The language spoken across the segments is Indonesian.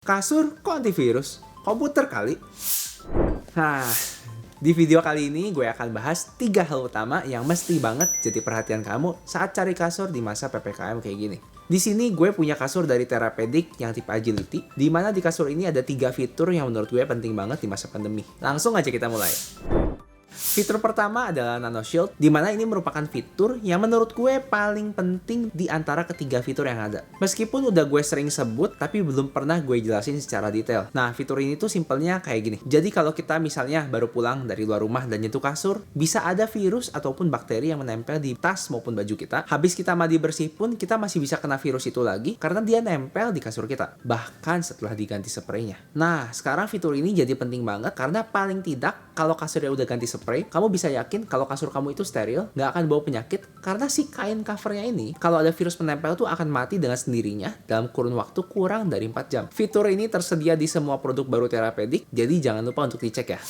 Kasur kok antivirus? Komputer kali? Nah, di video kali ini gue akan bahas 3 hal utama yang mesti banget jadi perhatian kamu saat cari kasur di masa PPKM kayak gini. Di sini gue punya kasur dari Therapedic yang tipe Agility, di mana di kasur ini ada 3 fitur yang menurut gue penting banget di masa pandemi. Langsung aja kita mulai. Fitur pertama adalah Nano Shield, di mana ini merupakan fitur yang menurut gue paling penting di antara ketiga fitur yang ada. Meskipun udah gue sering sebut, tapi belum pernah gue jelasin secara detail. Nah, fitur ini tuh simpelnya kayak gini. Jadi kalau kita misalnya baru pulang dari luar rumah dan nyentuh kasur, bisa ada virus ataupun bakteri yang menempel di tas maupun baju kita. Habis kita mandi bersih pun, kita masih bisa kena virus itu lagi karena dia nempel di kasur kita. Bahkan setelah diganti spraynya. Nah, sekarang fitur ini jadi penting banget karena paling tidak kalau kasurnya udah ganti spray, kamu bisa yakin kalau kasur kamu itu steril, nggak akan bawa penyakit, karena si kain covernya ini, kalau ada virus menempel tuh akan mati dengan sendirinya dalam kurun waktu kurang dari 4 jam. Fitur ini tersedia di semua produk baru Therapedic, jadi jangan lupa untuk dicek ya.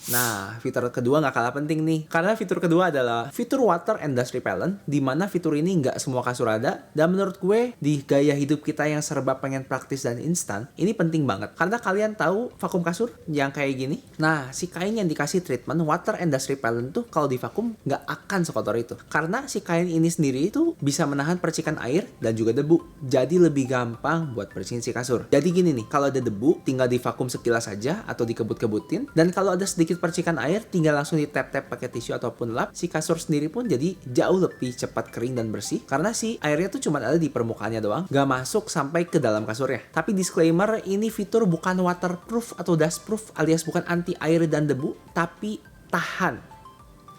Nah, fitur kedua nggak kalah penting nih. Karena fitur kedua adalah fitur Water and Dust Repellent, di mana fitur ini nggak semua kasur ada. Dan menurut gue, di gaya hidup kita yang serba pengen praktis dan instan, ini penting banget. Karena kalian tahu vakum kasur yang kayak gini? Nah, si kain yang dikasih treatment Water and Dust Repellent tuh kalau divakum nggak akan sekotor itu. Karena si kain ini sendiri itu bisa menahan percikan air dan juga debu. Jadi lebih gampang buat bersihin si kasur. Jadi gini nih, kalau ada debu, tinggal divakum sekilas saja atau dikebut-kebutin. Dan kalau ada sedikit percikan air, tinggal langsung ditap-tap pakai tisu ataupun lap. Si kasur sendiri pun jadi jauh lebih cepat kering dan bersih karena si airnya tuh cuma ada di permukaannya doang, gak masuk sampai ke dalam kasurnya. Tapi disclaimer, ini fitur bukan waterproof atau dustproof alias bukan anti air dan debu, tapi tahan.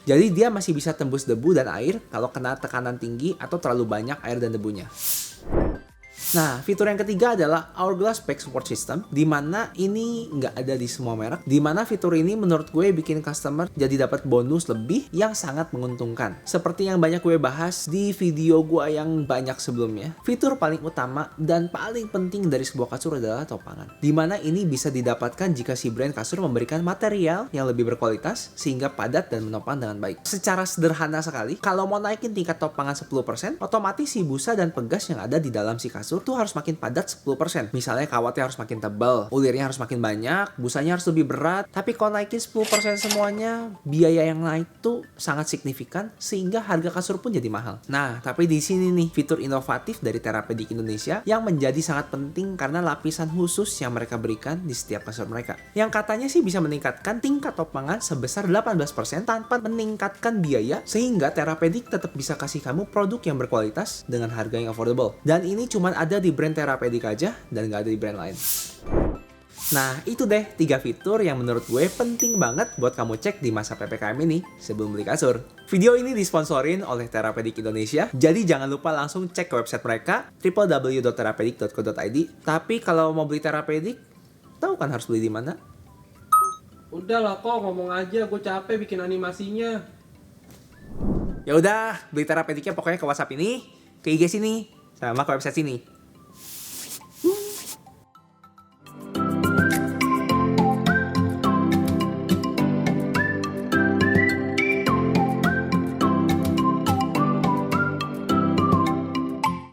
Jadi dia masih bisa tembus debu dan air kalau kena tekanan tinggi atau terlalu banyak air dan debunya. Nah, fitur yang ketiga adalah Hourglass Back Support System, di mana ini nggak ada di semua merek, di mana fitur ini menurut gue bikin customer jadi dapat bonus lebih yang sangat menguntungkan. Seperti yang banyak gue bahas di video gue yang banyak sebelumnya, fitur paling utama dan paling penting dari sebuah kasur adalah topangan, di mana ini bisa didapatkan jika si brand kasur memberikan material yang lebih berkualitas sehingga padat dan menopang dengan baik. Secara sederhana sekali, kalau mau naikin tingkat topangan 10%, otomatis si busa dan pegas yang ada di dalam si kasur tuh harus makin padat 10%. Misalnya kawatnya harus makin tebal, ulirnya harus makin banyak, busanya harus lebih berat. Tapi kalau naikin 10% semuanya, biaya yang naik tuh sangat signifikan sehingga harga kasur pun jadi mahal. Nah, tapi di sini nih fitur inovatif dari Therapedic Indonesia yang menjadi sangat penting karena lapisan khusus yang mereka berikan di setiap kasur mereka. Yang katanya sih bisa meningkatkan tingkat topangan sebesar 18% tanpa meningkatkan biaya sehingga Therapedic tetap bisa kasih kamu produk yang berkualitas dengan harga yang affordable. Dan ini cuma ada di brand Therapedic aja dan nggak ada di brand lain. Nah, itu deh 3 fitur yang menurut gue penting banget buat kamu cek di masa PPKM ini sebelum beli kasur. Video ini disponsorin oleh Therapedic Indonesia, jadi jangan lupa langsung cek ke website mereka www.therapedic.co.id. Tapi kalau mau beli Therapedic, tahu kan harus beli di mana? Udah lah kok, ngomong aja, gue capek bikin animasinya. Ya udah, beli Therapedicnya pokoknya ke WhatsApp ini, ke IG sini, sama ke website sini.